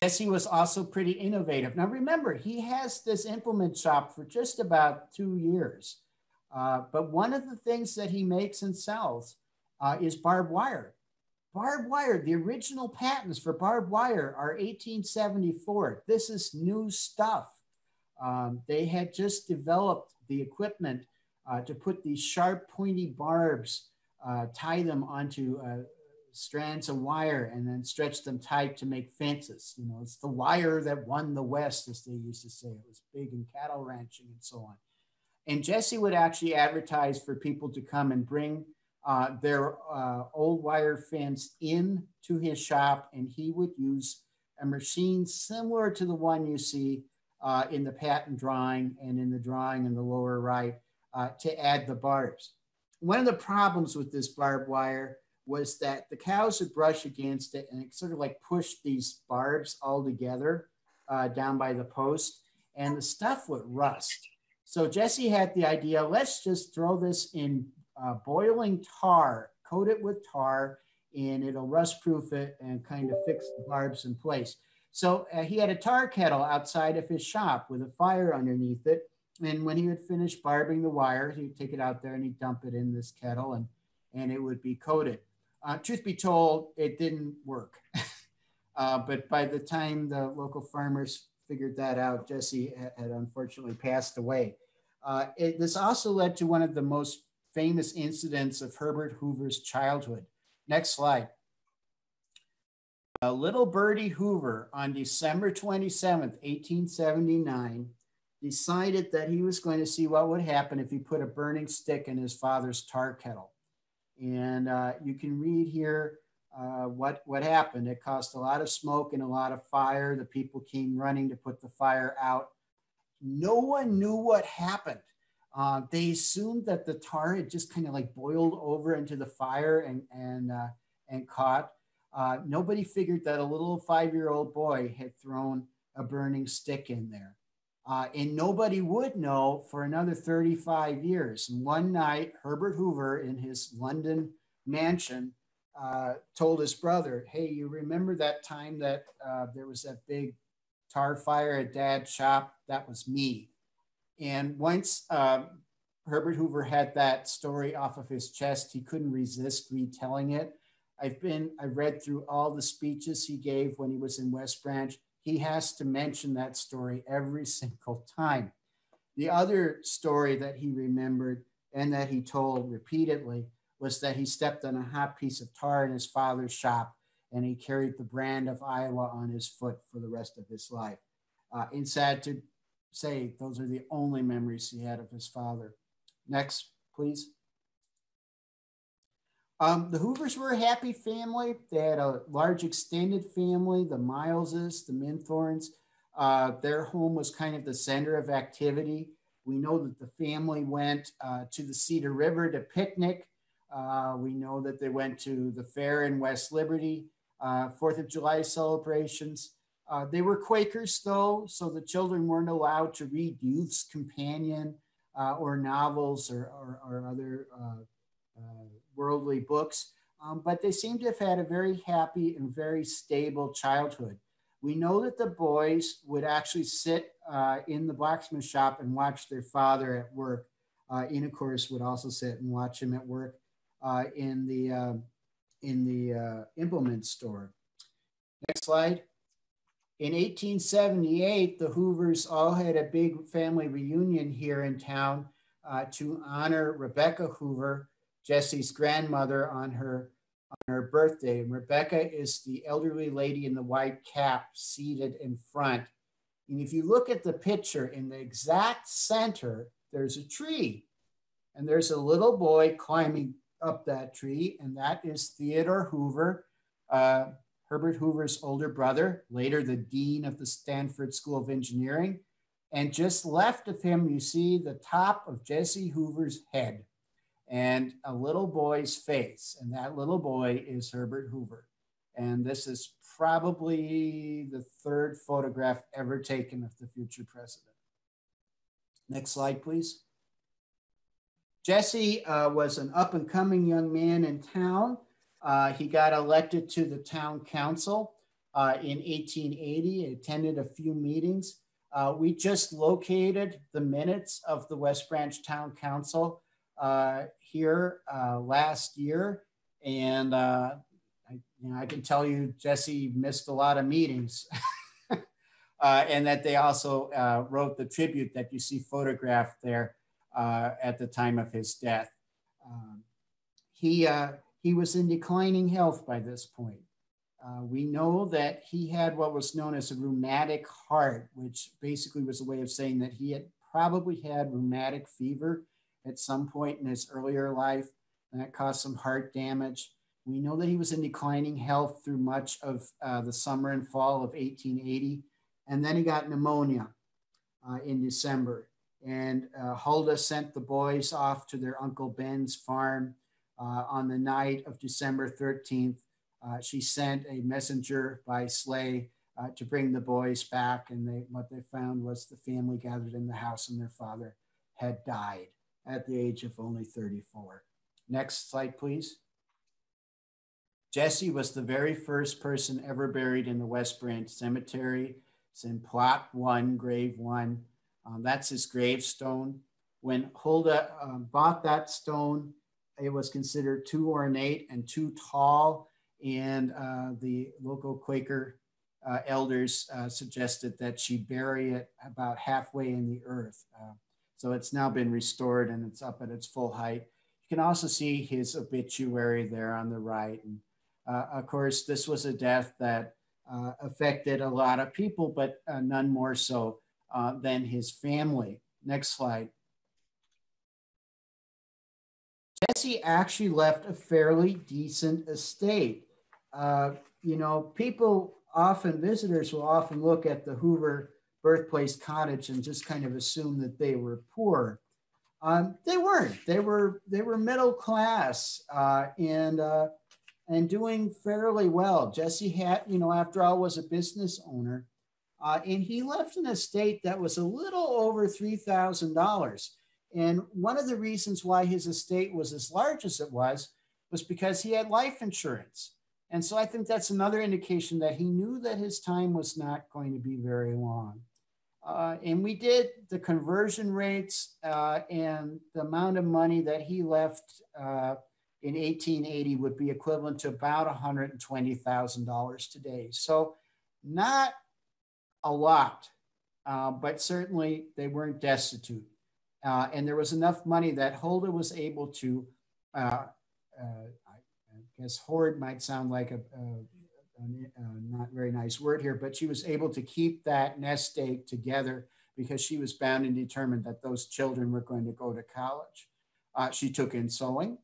S2: Jesse was also pretty innovative. Now remember, he has this implement shop for just about 2 years. But one of the things that he makes and sells is barbed wire. Barbed wire, the original patents for barbed wire are 1874. This is new stuff. They had just developed the equipment to put these sharp, pointy barbs, tie them onto strands of wire and then stretch them tight to make fences. You know, it's the wire that won the West, as they used to say. It was big in cattle ranching and so on. And Jesse would actually advertise for people to come and bring their old wire fence in to his shop, and he would use a machine similar to the one you see in the patent drawing and in the drawing in the lower right to add the barbs. One of the problems with this barbed wire was that the cows would brush against it and it sort of like pushed these barbs all together down by the post, and the stuff would rust. So Jesse had the idea, let's just throw this in boiling tar, coat it with tar, and it'll rust proof it and kind of fix the barbs in place. So he had a tar kettle outside of his shop with a fire underneath it. And when he would finish barbing the wire, he'd take it out there and he'd dump it in this kettle and it would be coated. Truth be told, it didn't work. But by the time the local farmers figured that out, Jesse had unfortunately passed away. This also led to one of the most famous incidents of Herbert Hoover's childhood. Next slide. Little Birdie Hoover on December 27th, 1879, decided that he was going to see what would happen if he put a burning stick in his father's tar kettle. And you can read here what happened. It caused a lot of smoke and a lot of fire. The people came running to put the fire out. No one knew what happened. They assumed that the tar had just kind of like boiled over into the fire and caught. Nobody figured that a little 5-year-old boy had thrown a burning stick in there. And nobody would know for another 35 years. And one night, Herbert Hoover in his London mansion told his brother, hey, you remember that time that there was that big tar fire at Dad's shop? That was me. And once Herbert Hoover had that story off of his chest, he couldn't resist retelling it. I've read through all the speeches he gave when he was in West Branch. He has to mention that story every single time. The other story that he remembered and that he told repeatedly was that he stepped on a hot piece of tar in his father's shop and he carried the brand of Iowa on his foot for the rest of his life. And sad to say, those are the only memories he had of his father. Next, please. The Hoovers were a happy family. They had a large extended family, the Mileses, the Minthorns. Their home was kind of the center of activity. We know that the family went to the Cedar River to picnic. We know that they went to the fair in West Liberty, 4th of July celebrations. They were Quakers though, so the children weren't allowed to read Youth's Companion or novels or other worldly books, but they seem to have had a very happy and very stable childhood. We know that the boys would actually sit in the blacksmith shop and watch their father at work. And of course would also sit and watch him at work in the implement store. Next slide. In 1878, the Hoovers all had a big family reunion here in town to honor Rebecca Hoover, Jesse's grandmother, on her on her birthday. And Rebecca is the elderly lady in the white cap seated in front. And if you look at the picture, in the exact center, there's a tree. And there's a little boy climbing up that tree, and that is Theodore Hoover, Herbert Hoover's older brother, later the dean of the Stanford School of Engineering. And just left of him, you see the top of Jesse Hoover's head and a little boy's face. And that little boy is Herbert Hoover. And this is probably the third photograph ever taken of the future president. Next slide, please. Jesse was an up and coming young man in town. He got elected to the town council in 1880, attended a few meetings. We just located the minutes of the West Branch Town Council here last year. And I can tell you, Jesse missed a lot of meetings. And that they also wrote the tribute that you see photographed there at the time of his death. He was in declining health by this point. We know that he had what was known as a rheumatic heart, which basically was a way of saying that he had probably had rheumatic fever at some point in his earlier life, and that caused some heart damage. We know that he was in declining health through much of the summer and fall of 1880, and then he got pneumonia in December. And Huldah sent the boys off to their Uncle Ben's farm on the night of December 13th. She sent a messenger by sleigh to bring the boys back, and what they found was the family gathered in the house and their father had died at the age of only 34. Next slide, please. Jesse was the very first person ever buried in the West Branch Cemetery. It's in plot 1, grave 1. That's his gravestone. When Huldah bought that stone, it was considered too ornate and too tall, and the local Quaker elders suggested that she bury it about halfway in the earth. So it's now been restored and it's up at its full height. You can also see his obituary there on the right. And of course, this was a death that affected a lot of people, but none more so than his family. Next slide. Jesse actually left a fairly decent estate. You know, people often, visitors will often look at the Hoover birthplace cottage and just kind of assume that they were poor. They weren't. They were middle class and doing fairly well. Jesse had, you know, after all, was a business owner. And he left an estate that was a little over $3,000. And one of the reasons why his estate was as large as it was because he had life insurance. And so I think that's another indication that he knew that his time was not going to be very long. And we did the conversion rates and the amount of money that he left in 1880 would be equivalent to about $120,000 today. So not a lot, but certainly they weren't destitute. And there was enough money that Huldah was able to, I guess hoard might sound like a not very nice word here, but she was able to keep that nest egg together because she was bound and determined that those children were going to go to college. She took in sewing.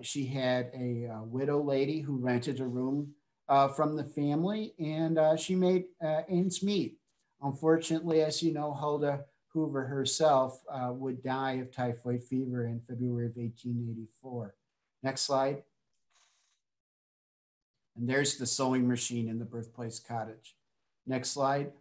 S2: She had a widow lady who rented a room from the family, and she made ends meet. Unfortunately, as you know, Huldah Hoover herself would die of typhoid fever in February of 1884. Next slide. And there's the sewing machine in the birthplace cottage. Next slide.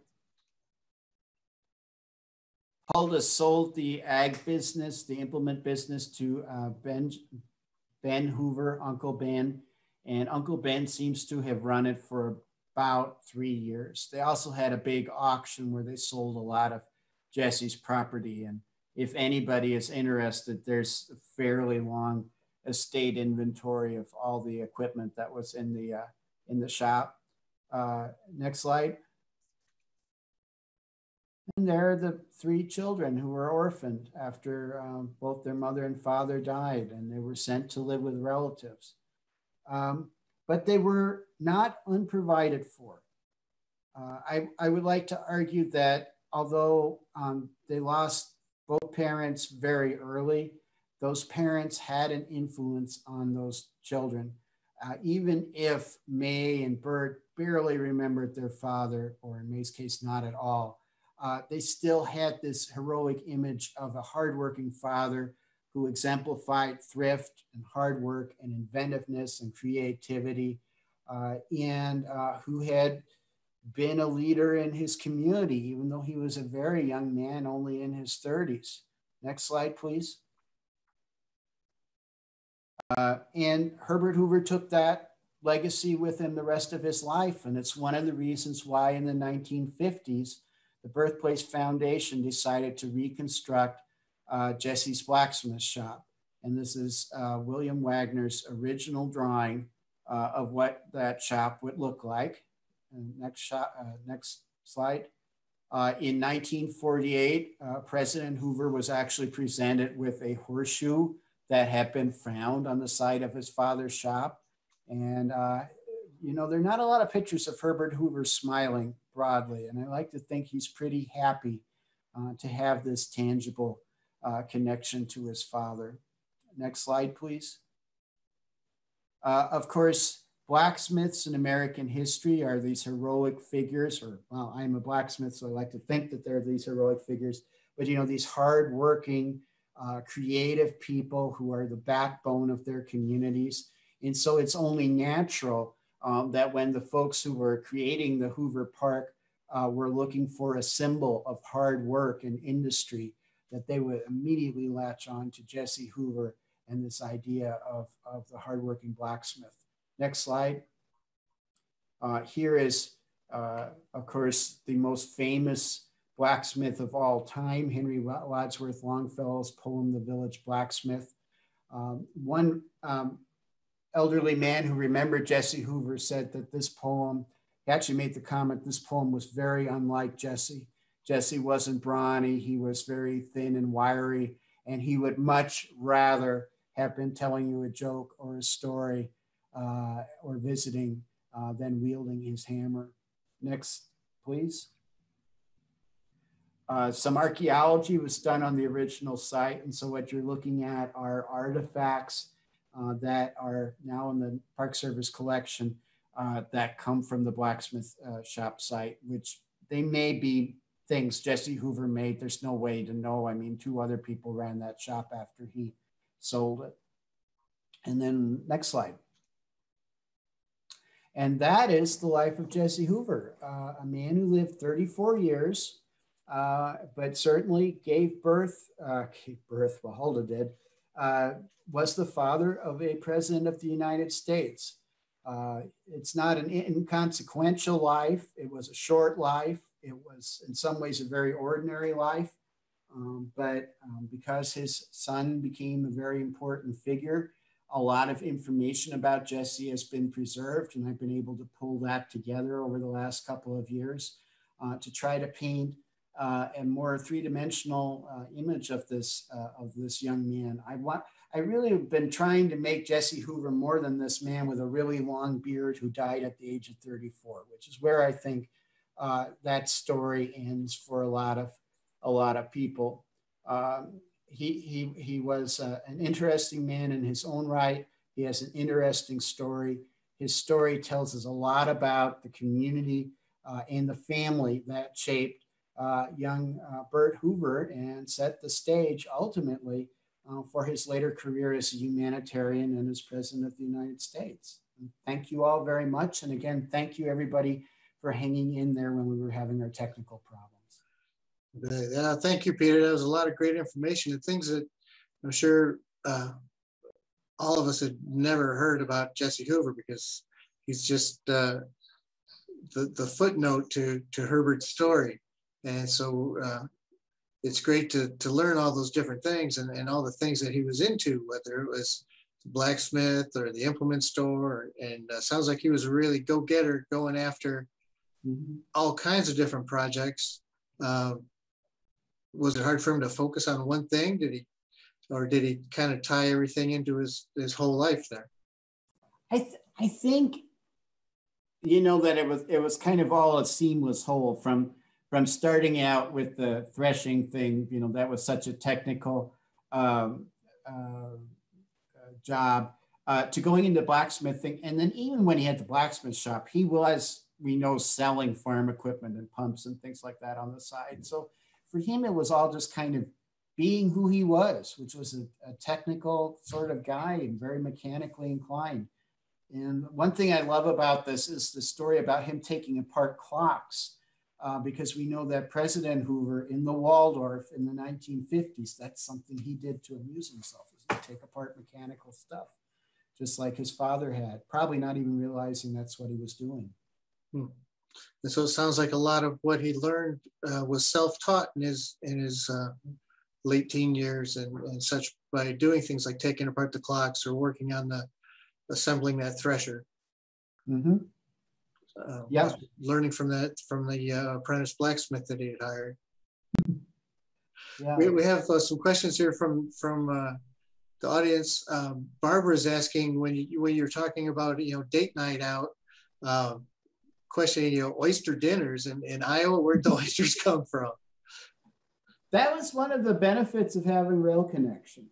S2: Huldah sold the ag business, the implement business, to Ben Hoover, Uncle Ben. And Uncle Ben seems to have run it for about 3 years. They also had a big auction where they sold a lot of Jesse's property. And if anybody is interested, there's a fairly long estate inventory of all the equipment that was in the shop. Next slide. And there are the 3 children who were orphaned after both their mother and father died, and they were sent to live with relatives. but they were not unprovided for. I would like to argue that although they lost both parents very early, those parents had an influence on those children. Even if May and Bert barely remembered their father, or in May's case, not at all, they still had this heroic image of a hardworking father who exemplified thrift and hard work and inventiveness and creativity, and who had been a leader in his community, even though he was a very young man, only in his 30s. Next slide, please. And Herbert Hoover took that legacy with him the rest of his life. And it's one of the reasons why in the 1950s, the Birthplace Foundation decided to reconstruct Jesse's blacksmith shop. And this is William Wagner's original drawing of what that shop would look like. And next slide. In 1948, President Hoover was actually presented with a horseshoe that had been found on the site of his father's shop. And, you know, there are not a lot of pictures of Herbert Hoover smiling broadly. And I like to think he's pretty happy to have this tangible connection to his father. Next slide, please. Of course, blacksmiths in American history are these heroic figures, or well, I'm a blacksmith, so I like to think that they're these heroic figures, but you know, these hardworking, creative people who are the backbone of their communities. And so it's only natural that when the folks who were creating the Hoover Park were looking for a symbol of hard work and industry, that they would immediately latch on to Jesse Hoover and this idea of the hardworking blacksmith. Next slide. Here is, of course, the most famous blacksmith of all time, Henry Wadsworth Longfellow's poem, The Village Blacksmith. One elderly man who remembered Jesse Hoover said that this poem, he actually made the comment, this poem was very unlike Jesse. Jesse wasn't brawny, he was very thin and wiry, and he would much rather have been telling you a joke or a story or visiting than wielding his hammer. Next, please. Some archaeology was done on the original site. And so what you're looking at are artifacts that are now in the Park Service collection that come from the blacksmith shop site, which they may be things Jesse Hoover made. There's no way to know. I mean, 2 other people ran that shop after he sold it. And then next slide. And that is the life of Jesse Hoover, a man who lived 34 years, but certainly gave birth, well, Hulda did, was the father of a president of the United States. It's not an inconsequential life. It was a short life. It was in some ways a very ordinary life, but because his son became a very important figure, a lot of information about Jesse has been preserved, and I've been able to pull that together over the last couple of years to try to paint a more three-dimensional image of this young man. I really have been trying to make Jesse Hoover more than this man with a really long beard who died at the age of 34, which is where I think that story ends for a lot of people. He was an interesting man in his own right. He has an interesting story. His story tells us a lot about the community and the family that shaped young Bert Hoover and set the stage ultimately for his later career as a humanitarian and as President of the United States. And thank you all very much. And again, thank you everybody for hanging in there when we were having our technical problems.
S1: Yeah, thank you, Peter. That was a lot of great information and things that I'm sure all of us had never heard about Jesse Hoover, because he's just the footnote to Herbert's story. And so it's great to learn all those different things and all the things that he was into, whether it was the blacksmith or the implement store. And sounds like he was a really go-getter, going after all kinds of different projects. Was it hard for him to focus on one thing? Did he kind of tie everything into his whole life there?
S2: I think, you know, that it was kind of all a seamless whole from starting out with the threshing thing, you know, that was such a technical job, to going into blacksmithing. And then even when he had the blacksmith shop, he was, we know, selling farm equipment and pumps and things like that on the side. So for him, it was all just kind of being who he was, which was a technical sort of guy and very mechanically inclined. And one thing I love about this is the story about him taking apart clocks, because we know that President Hoover in the Waldorf in the 1950s, that's something he did to amuse himself, is to take apart mechanical stuff, just like his father had, probably not even realizing that's what he was doing.
S1: And so it sounds like a lot of what he learned was self-taught in his late teen years and such, by doing things like taking apart the clocks or working on assembling that thresher.
S2: Mm-hmm. Yeah,
S1: learning from the apprentice blacksmith that he had hired.
S2: Yeah.
S1: We have some questions here from the audience. Barbara's asking, when you're talking about, you know, date night out, questioning, you know, oyster dinners in Iowa, where'd the oysters come from?
S2: That was one of the benefits of having rail connection.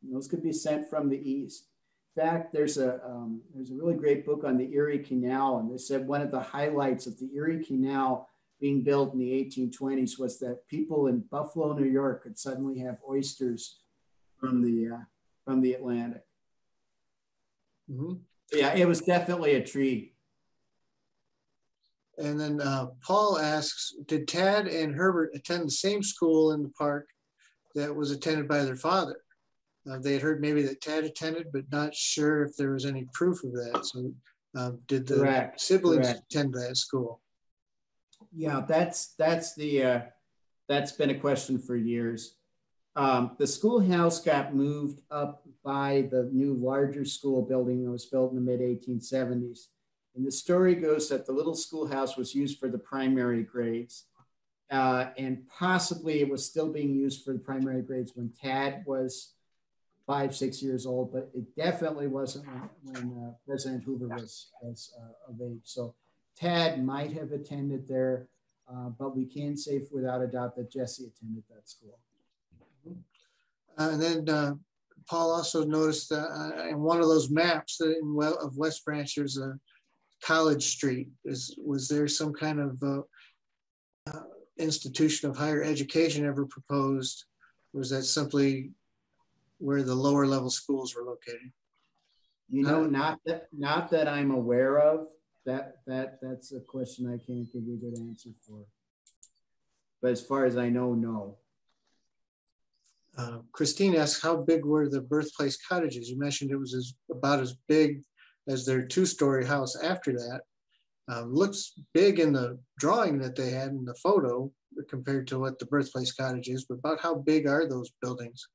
S2: Those could be sent from the east. In fact, there's a really great book on the Erie Canal, and they said one of the highlights of the Erie Canal being built in the 1820s was that people in Buffalo, New York could suddenly have oysters from the Atlantic.
S1: Mm-hmm.
S2: Yeah, it was definitely a treat.
S1: And then Paul asks, did Tad and Herbert attend the same school in the park that was attended by their father? They had heard maybe that Tad attended, but not sure if there was any proof of that. So did the siblings attend that school?
S2: Yeah, that's been a question for years. The schoolhouse got moved up by the new larger school building that was built in the mid-1870s. And the story goes that the little schoolhouse was used for the primary grades. And possibly it was still being used for the primary grades when Tad was 5, 6 years old, but it definitely wasn't when President Hoover was of age. So Tad might have attended there, but we can say without a doubt that Jesse attended that school.
S1: And then Paul also noticed in one of those maps that of West Branch, there's a College Street. Was there some kind of institution of higher education ever proposed? Or was that simply where the lower level schools were located?
S2: You know, not that I'm aware of. That's a question I can't give you a good answer for. But as far as I know, no.
S1: Christine asks, how big were the birthplace cottages? You mentioned it was about as big as their 2-story house after that. Looks big in the drawing that they had in the photo compared to what the birthplace cottage is, but about how big are those buildings?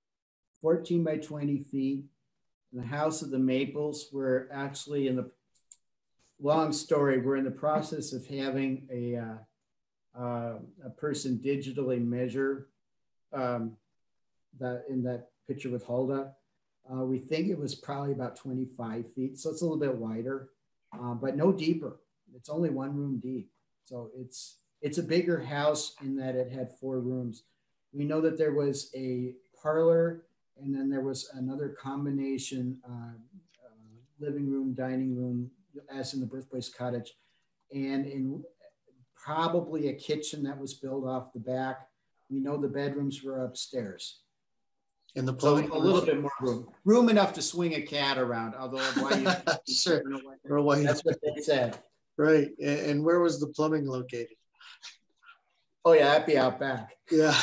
S2: 14 by 20 feet. The House of the Maples, were actually in the, long story, we're in the process of having a person digitally measure that in that picture with Hulda. We think it was probably about 25 feet. So it's a little bit wider, but no deeper. It's only 1 room deep. So it's a bigger house in that it had 4 rooms. We know that there was a parlor, and then there was another combination living room, dining room, as in the birthplace cottage, and in probably a kitchen that was built off the back. We know the bedrooms were upstairs.
S1: And the plumbing,
S2: so a little bit more room enough to swing a cat around. Although why you
S1: sure,
S2: that's what they said.
S1: Right. And where was the plumbing located?
S2: Oh yeah, that'd be out back.
S1: Yeah,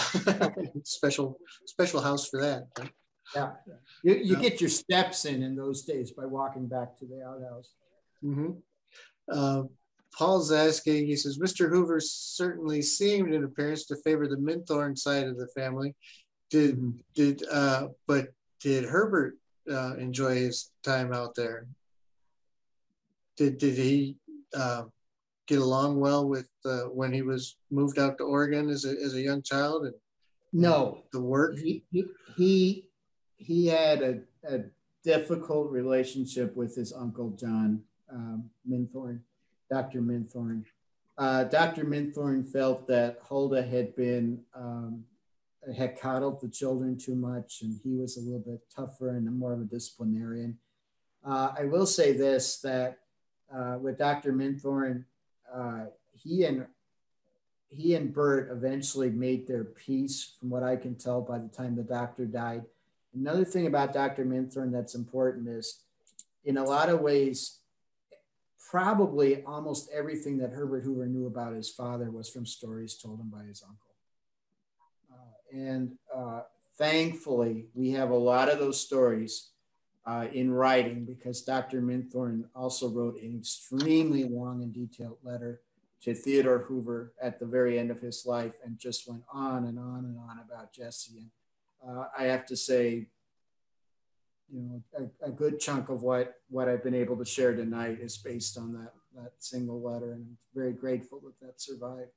S1: special house for that.
S2: Yeah, you get your steps in those days by walking back to the outhouse.
S1: Mm-hmm. Paul's asking, he says, Mr. Hoover certainly seemed in appearance to favor the Minthorn side of the family. But did Herbert enjoy his time out there? Did he get along well with when he was moved out to Oregon as a young child? And
S2: no,
S1: the work
S2: he had a difficult relationship with his uncle John. Minthorn, Dr. Minthorn. Dr. Minthorn felt that Huldah had coddled the children too much, and he was a little bit tougher and more of a disciplinarian. I will say this, that with Dr. Minthorn, he and Bert eventually made their peace, from what I can tell, by the time the doctor died. Another thing about Dr. Minthorn that's important is, in a lot of ways, probably almost everything that Herbert Hoover knew about his father was from stories told him by his uncle. Thankfully, we have a lot of those stories in writing, because Dr. Minthorn also wrote an extremely long and detailed letter to Theodore Hoover at the very end of his life, and just went on and on and on about Jesse. And I have to say, you know, a good chunk of what I've been able to share tonight is based on that single letter, and I'm very grateful that survived.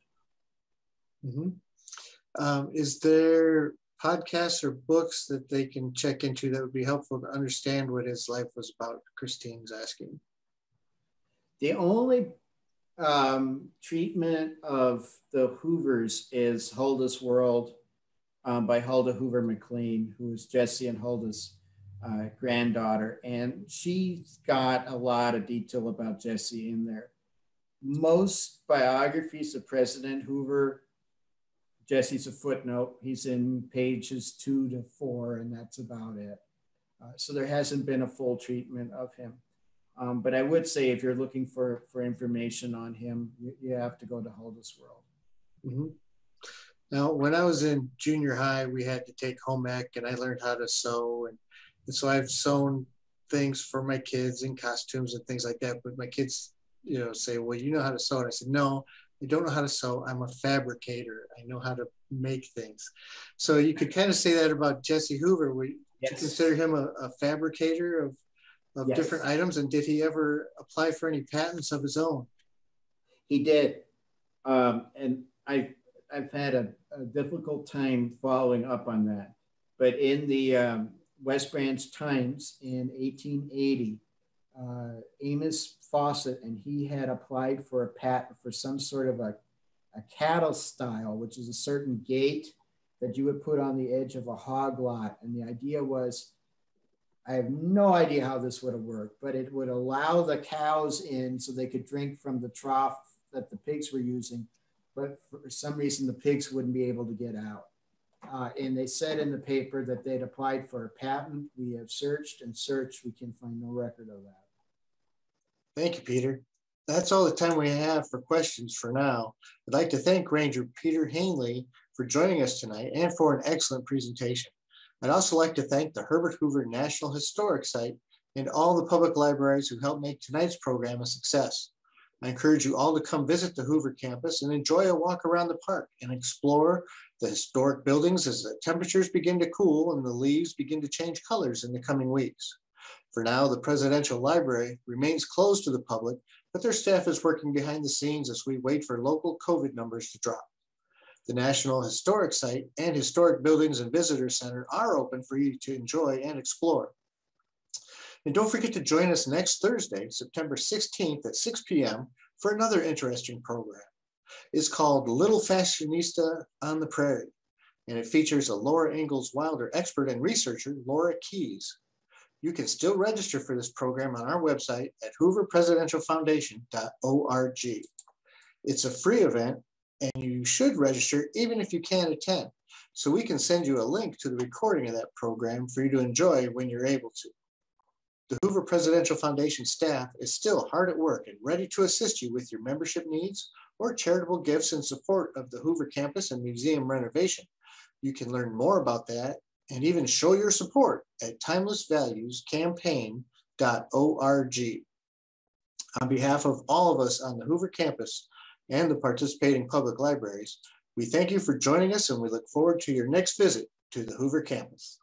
S1: Mm-hmm. Is there podcasts or books that they can check into that would be helpful to understand what his life was about? Christine's asking.
S2: The only treatment of the Hoovers is Huldah's World by Huldah Hoover McLean, who is Jesse and Huldah's granddaughter. And she's got a lot of detail about Jesse in there. Most biographies of President Hoover, Jesse's a footnote. He's in pages 2 to 4, and that's about it. So there hasn't been a full treatment of him. But I would say, if you're looking for information on him, you have to go to Huldah's World.
S1: Mm-hmm. Now, when I was in junior high, we had to take home ec, and I learned how to sew. And so I've sewn things for my kids and costumes and things like that. But my kids, you know, say, well, you know how to sew. And I said, no, I don't know how to sew. I'm a fabricator. I know how to make things. So you could kind of say that about Jesse Hoover. Would you consider him a fabricator of
S2: Yes.
S1: different items? And did he ever apply for any patents of his own?
S2: He did. And I've had a difficult time following up on that. But in the West Branch Times in 1880, Amos Fawcett and he had applied for a patent for some sort of a cattle style, which is a certain gate that you would put on the edge of a hog lot. And the idea was, I have no idea how this would have worked, but it would allow the cows in so they could drink from the trough that the pigs were using. But for some reason, the pigs wouldn't be able to get out. And they said in the paper that they'd applied for a patent. We have searched and searched. We can find no record of that.
S1: Thank you, Peter. That's all the time we have for questions for now. I'd like to thank Ranger Peter Hanley for joining us tonight and for an excellent presentation. I'd also like to thank the Herbert Hoover National Historic Site and all the public libraries who helped make tonight's program a success. I encourage you all to come visit the Hoover campus and enjoy a walk around the park and explore the historic buildings as the temperatures begin to cool and the leaves begin to change colors in the coming weeks. For now, the Presidential Library remains closed to the public, but their staff is working behind the scenes as we wait for local COVID numbers to drop. The National Historic Site and Historic Buildings and Visitor Center are open for you to enjoy and explore. And don't forget to join us next Thursday, September 16th at 6 p.m. for another interesting program. It's called Little Fashionista on the Prairie, and it features a Laura Ingalls Wilder expert and researcher, Laura Keyes. You can still register for this program on our website at hooverpresidentialfoundation.org. It's a free event, and you should register even if you can't attend, so we can send you a link to the recording of that program for you to enjoy when you're able to. The Hoover Presidential Foundation staff is still hard at work and ready to assist you with your membership needs or charitable gifts in support of the Hoover campus and museum renovation. You can learn more about that and even show your support at timelessvaluescampaign.org. On behalf of all of us on the Hoover campus and the participating public libraries, we thank you for joining us, and we look forward to your next visit to the Hoover campus.